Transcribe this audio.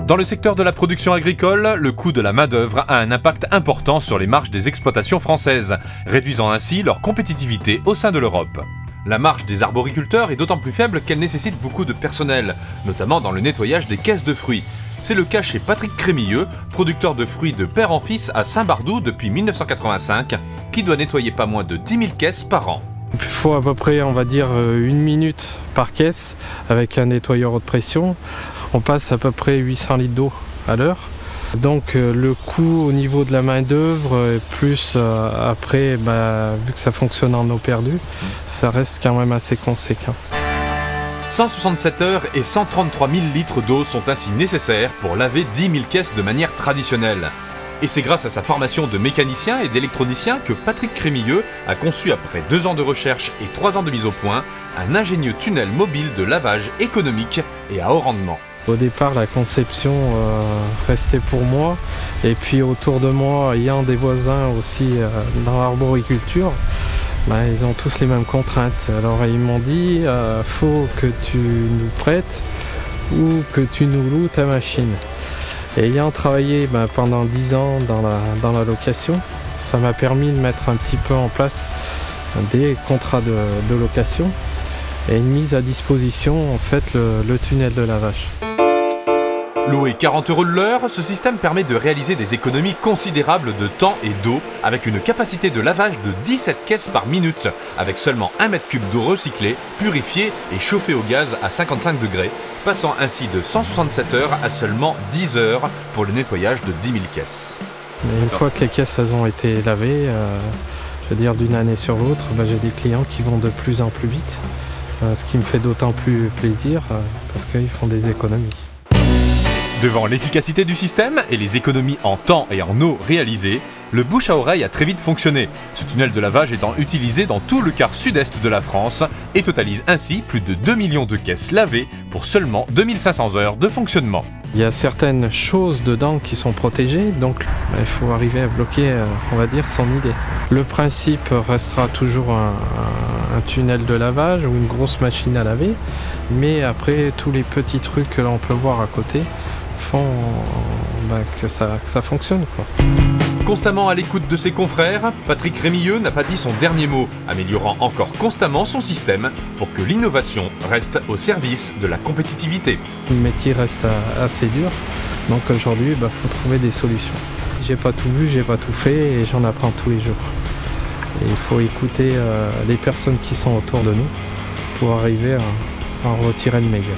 Dans le secteur de la production agricole, le coût de la main-d'œuvre a un impact important sur les marges des exploitations françaises, réduisant ainsi leur compétitivité au sein de l'Europe. La marge des arboriculteurs est d'autant plus faible qu'elle nécessite beaucoup de personnel, notamment dans le nettoyage des caisses de fruits. C'est le cas chez Patrick Crémilleux, producteur de fruits de père en fils à Saint-Bardoux depuis 1985, qui doit nettoyer pas moins de 10 000 caisses par an. Il faut à peu près, on va dire, 1 minute par caisse avec un nettoyeur haute pression. On passe à peu près 800 litres d'eau à l'heure. Donc le coût au niveau de la main d'œuvre, plus après, vu que ça fonctionne en eau perdue, ça reste quand même assez conséquent. 167 heures et 133 000 litres d'eau sont ainsi nécessaires pour laver 10 000 caisses de manière traditionnelle. Et c'est grâce à sa formation de mécanicien et d'électronicien que Patrick Crémilleux a conçu, après 2 ans de recherche et 3 ans de mise au point, un ingénieux tunnel mobile de lavage économique et à haut rendement. Au départ, la conception restait pour moi, et puis autour de moi, ayant des voisins aussi dans l'arboriculture, ils ont tous les mêmes contraintes. Alors ils m'ont dit, faut que tu nous prêtes ou que tu nous loues ta machine. Et ayant travaillé pendant 10 ans dans la location, ça m'a permis de mettre un petit peu en place des contrats de location et une mise à disposition, en fait, le tunnel de lavage. Loué 40 € de l'heure, ce système permet de réaliser des économies considérables de temps et d'eau, avec une capacité de lavage de 17 caisses par minute, avec seulement 1 m3 d'eau recyclée, purifiée et chauffée au gaz à 55 degrés, passant ainsi de 167 heures à seulement 10 heures pour le nettoyage de 10 000 caisses. Mais une fois que les caisses ont été lavées, je veux dire d'une année sur l'autre, j'ai des clients qui vont de plus en plus vite, ce qui me fait d'autant plus plaisir parce qu'ils font des économies. Devant l'efficacité du système et les économies en temps et en eau réalisées, le bouche à oreille a très vite fonctionné, ce tunnel de lavage étant utilisé dans tout le quart sud-est de la France et totalise ainsi plus de 2 millions de caisses lavées pour seulement 2500 heures de fonctionnement. Il y a certaines choses dedans qui sont protégées, donc il faut arriver à bloquer, on va dire, son idée. Le principe restera toujours un tunnel de lavage ou une grosse machine à laver, mais après tous les petits trucs que l'on peut voir à côté font que ça fonctionne, quoi. Constamment à l'écoute de ses confrères, Patrick Crémilleux n'a pas dit son dernier mot, améliorant encore constamment son système pour que l'innovation reste au service de la compétitivité. Le métier reste assez dur, donc aujourd'hui, faut trouver des solutions. J'ai pas tout vu, j'ai pas tout fait et j'en apprends tous les jours. Et il faut écouter les personnes qui sont autour de nous pour arriver à en retirer le meilleur.